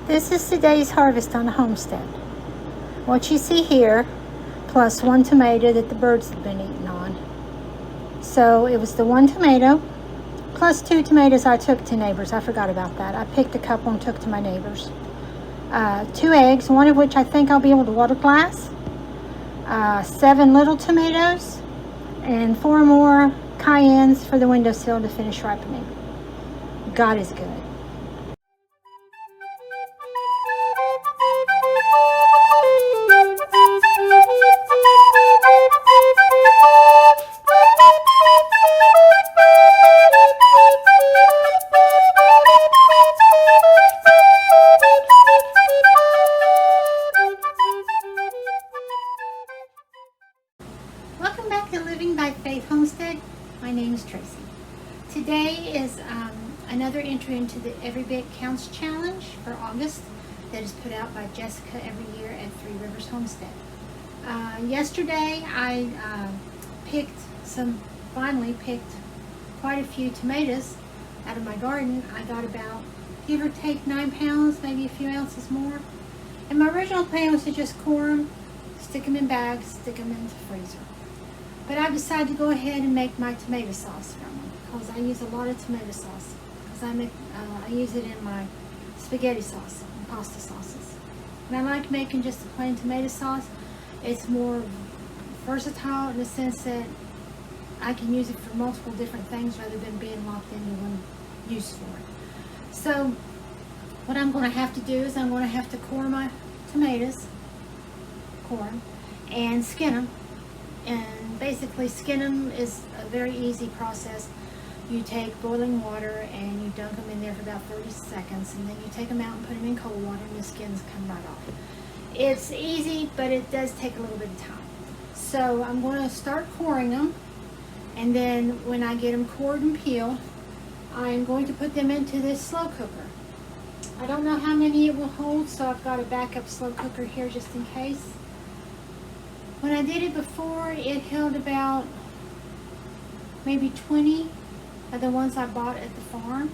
This is today's harvest on the homestead. What you see here, plus one tomato that the birds have been eating on. So it was the one tomato, plus 2 tomatoes I took to neighbors. I forgot about that. I picked a couple and took to my neighbors. 2 eggs, one of which I think I'll be able to water glass. 7 little tomatoes, and 4 more cayennes for the windowsill to finish ripening. God is good. Welcome back to Living by Faith Homestead. My name is Tracy. Today is another entry into the Every Bit Counts Challenge for August that is put out by Jessica every year at Three Rivers Homestead. Yesterday I finally picked quite a few tomatoes out of my garden. I got about, give or take, 9 pounds, maybe a few ounces more. And my original plan was to just core them, stick them in bags, stick them in the freezer. But I decided to go ahead and make my tomato sauce from them because I use a lot of tomato sauce. Because I use it in my spaghetti sauce and pasta sauces. And I like making just a plain tomato sauce. It's more versatile in the sense that I can use it for multiple different things rather than being locked into one use for it. So what I'm going to have to do is I'm going to have to core my tomatoes, and skin them. And basically skin them is a very easy process. You take boiling water and you dunk them in there for about 30 seconds, and then you take them out and put them in cold water and the skins come right off. It's easy, but it does take a little bit of time. So I'm going to start coring them, and then when I get them cored and peeled, I'm going to put them into this slow cooker. I don't know how many it will hold, so I've got a backup slow cooker here just in case. When I did it before, it held about maybe 20 of the ones I bought at the farm.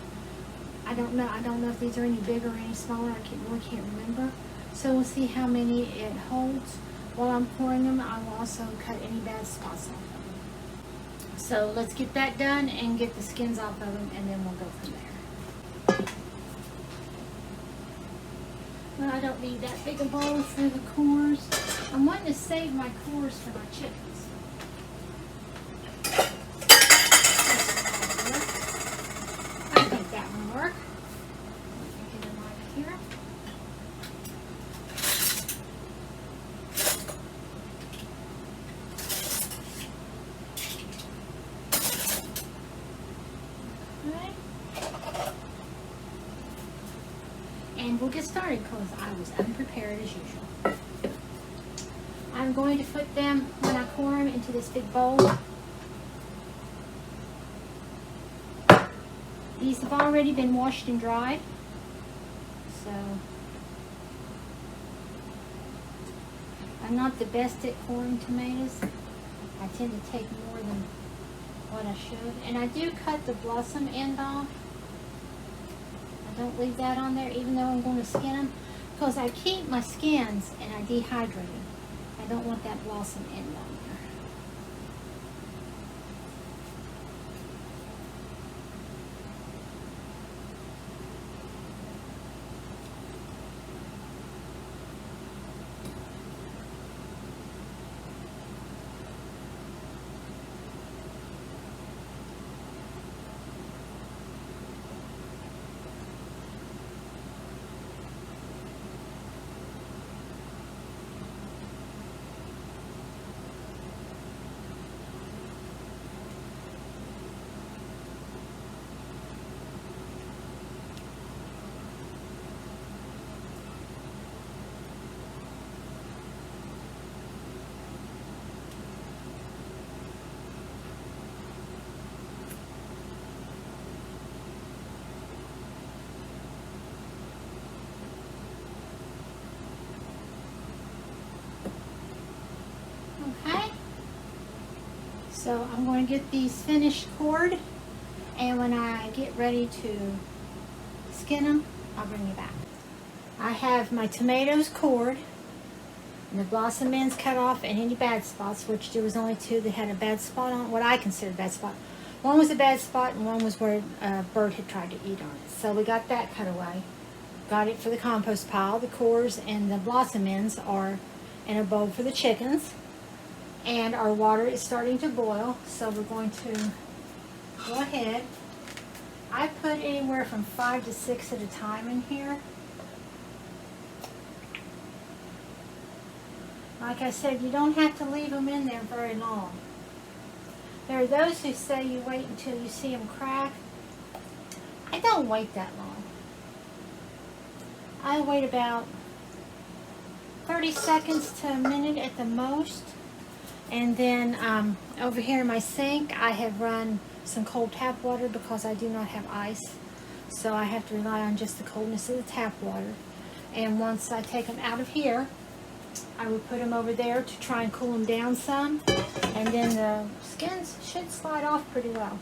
I don't know if these are any bigger or any smaller. I really can't remember. So we'll see how many it holds. While I'm pouring them, I will also cut any bad spots off of them. So let's get that done and get the skins off of them, and then we'll go from there. Well, I don't need that big a bowl for the cores. I'm wanting to save my cores for my chickens. I think that one will work. Get them right here. And we'll get started because I was unprepared as usual. I'm going to put them, when I core them, into this big bowl. These have already been washed and dried. So I'm not the best at coring tomatoes. I tend to take more than what I should. And I do cut the blossom end off. I don't leave that on there even though I'm going to skin them, because I keep my skins and I dehydrate them. I don't want that blossom end on there. So I'm going to get these finished cored, and when I get ready to skin them, I'll bring you back. I have my tomatoes cored and the blossom ends cut off and any bad spots, which there was only two that had a bad spot on, what I consider a bad spot. One was a bad spot and one was where a bird had tried to eat on it. So we got that cut away. Got it for the compost pile. The cores and the blossom ends are in a bowl for the chickens. And our water is starting to boil, so we're going to go ahead. I put anywhere from 5 to 6 at a time in here. Like I said, you don't have to leave them in there very long. There are those who say you wait until you see them crack. I don't wait that long. I wait about 30 seconds to a minute at the most. And then over here in my sink, I have run some cold tap water because I do not have ice. So I have to rely on just the coldness of the tap water. And once I take them out of here, I would put them over there to try and cool them down some. And then the skins should slide off pretty well.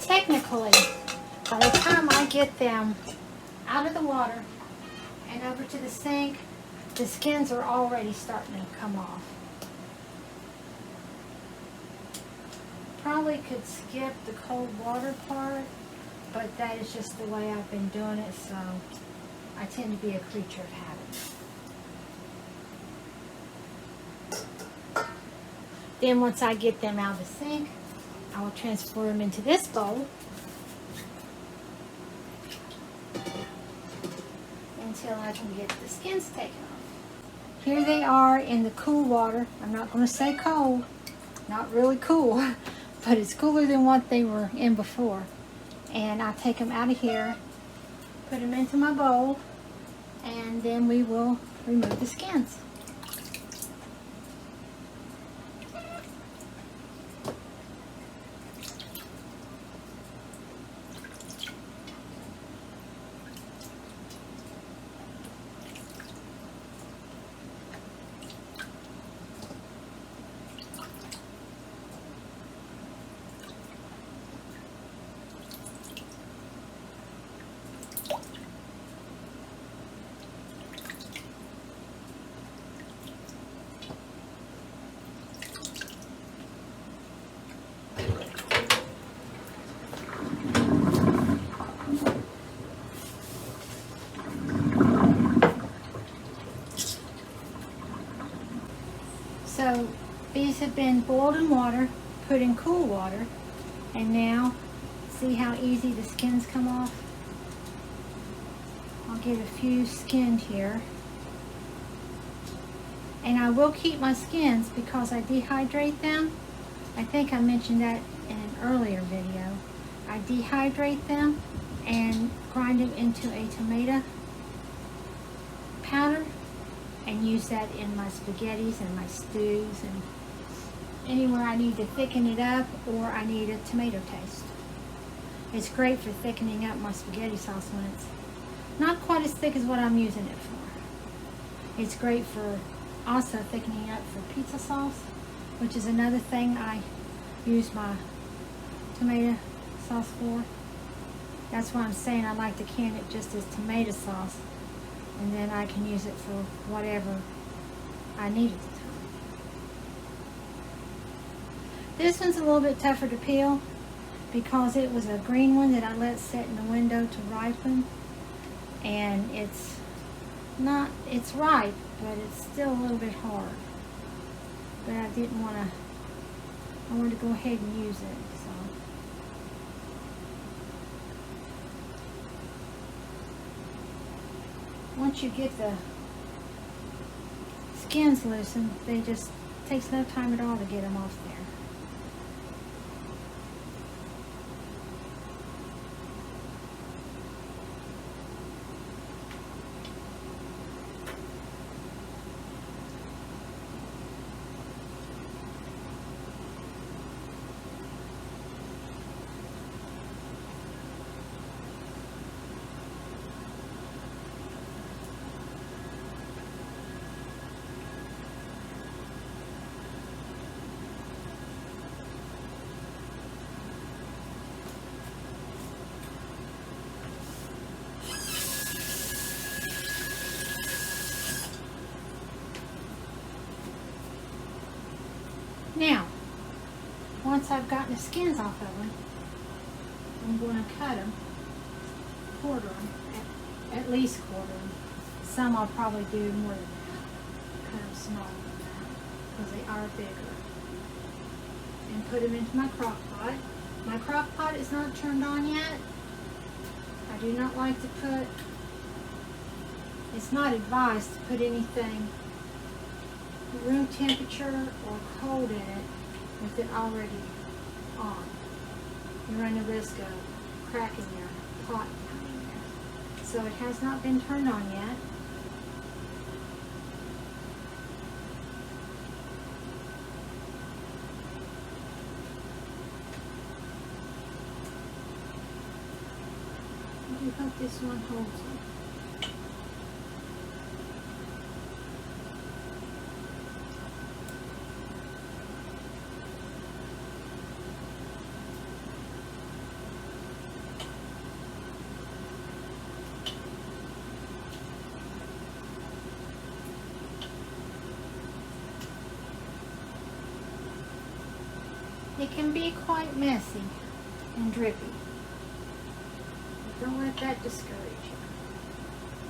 Technically, by the time I get them out of the water and over to the sink, the skins are already starting to come off. Probably could skip the cold water part, but that is just the way I've been doing it, so I tend to be a creature of habit. Then once I get them out of the sink, I will transfer them into this bowl until I can get the skins taken off. Here they are in the cool water. I'm not going to say cold, not really cool, but it's cooler than what they were in before. And I take them out of here, put them into my bowl, and then we will remove the skins. So these have been boiled in water, put in cool water, and now see how easy the skins come off? I'll get a few skinned here. And I will keep my skins because I dehydrate them. I think I mentioned that in an earlier video. I dehydrate them and grind them into a tomato powder and use that in my spaghettis and my stews and anywhere I need to thicken it up or I need a tomato taste. It's great for thickening up my spaghetti sauce when it's not quite as thick as what I'm using it for. It's great for also thickening up for pizza sauce, which is another thing I use my tomato sauce for. That's why I'm saying I like to can it just as tomato sauce, and then I can use it for whatever I need at the time. This one's a little bit tougher to peel because it was a green one that I let sit in the window to ripen, and it's ripe, but it's still a little bit hard. But I wanted to go ahead and use it. Once you get the skin's loosened, they just takes no time at all to get them off there. Now, once I've gotten the skins off of them, I'm going to cut them, quarter them, at least quarter them. Some I'll probably do more than that, cut them smaller than that, because they are bigger. And put them into my crock pot. My crock pot is not turned on yet. I do not like to put, it's not advised to put anything room temperature or cold in it with it already on. You run the risk of cracking your pot down in there. So it has not been turned on yet. I do hope this one holds it. It can be quite messy and drippy. But don't let that discourage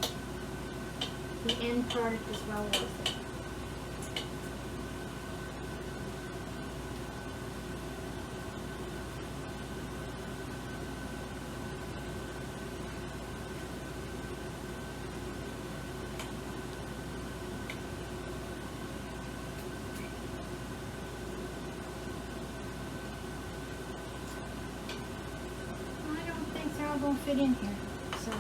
you. The end product is well worth it. Going to fit in here, so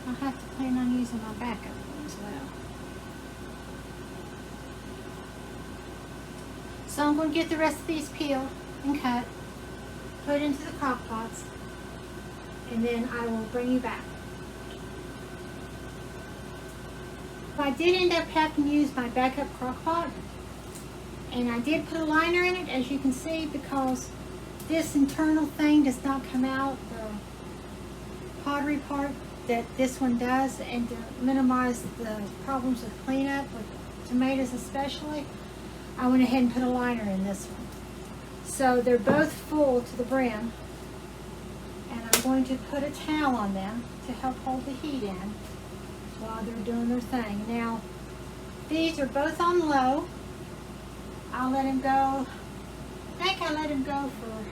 I'll have to plan on using my backup one as well. So I'm going to get the rest of these peeled and cut, put into the crock pots, and then I will bring you back. I did end up having to use my backup crock pot, and I did put a liner in it, as you can see, because this internal thing does not come out, the pottery part that this one does, and to minimize the problems with cleanup, with tomatoes especially, I went ahead and put a liner in this one. So they're both full to the brim, and I'm going to put a towel on them to help hold the heat in while they're doing their thing. Now, these are both on low. I'll let them go, I think I let them go for,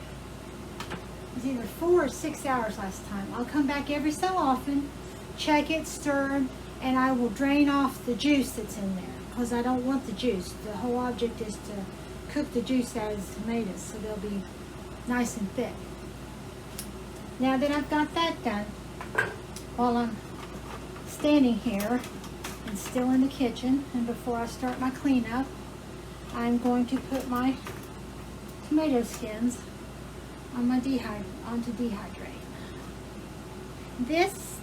it was either 4 or 6 hours last time. I'll come back every so often, check it, stir, and I will drain off the juice that's in there, because I don't want the juice. The whole object is to cook the juice out of the tomatoes so they'll be nice and thick. Now that I've got that done, while I'm standing here and still in the kitchen, and before I start my cleanup, I'm going to put my tomato skins on my onto dehydrate. This,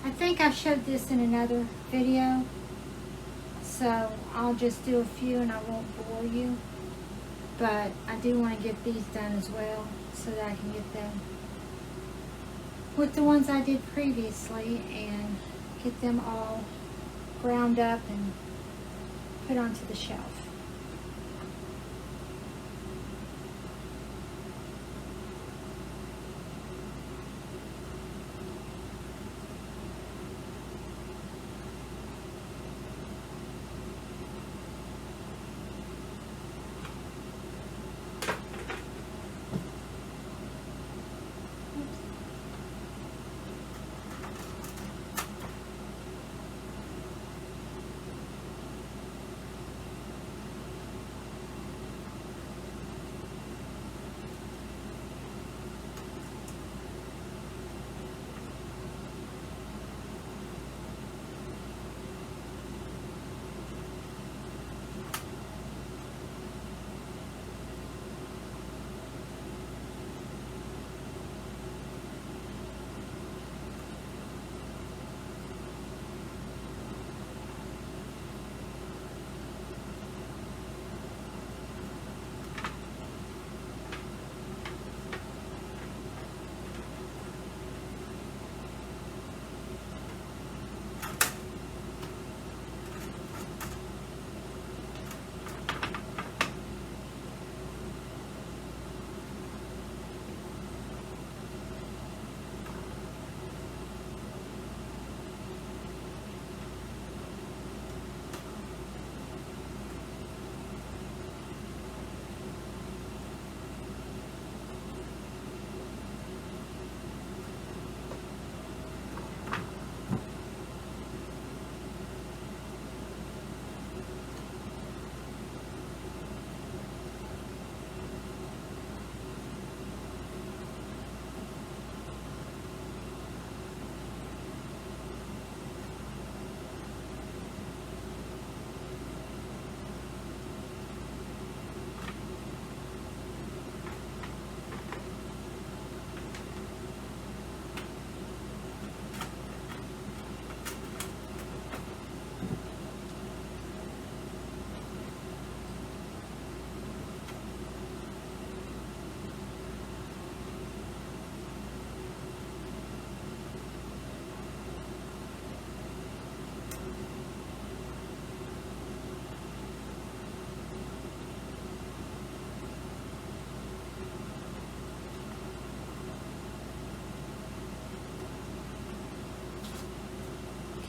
I think I showed this in another video, so I'll just do a few and I won't bore you, but I do want to get these done as well so that I can get them with the ones I did previously and get them all ground up and put onto the shelf.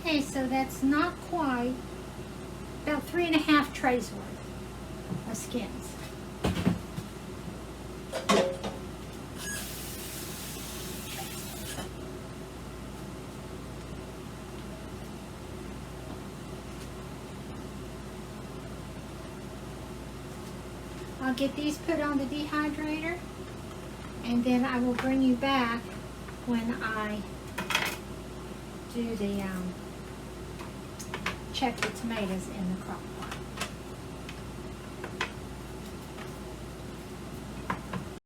Okay, so that's not quite, about 3.5 trays worth of skins. I'll get these put on the dehydrator, and then I will bring you back when I do the check the tomatoes in the crock.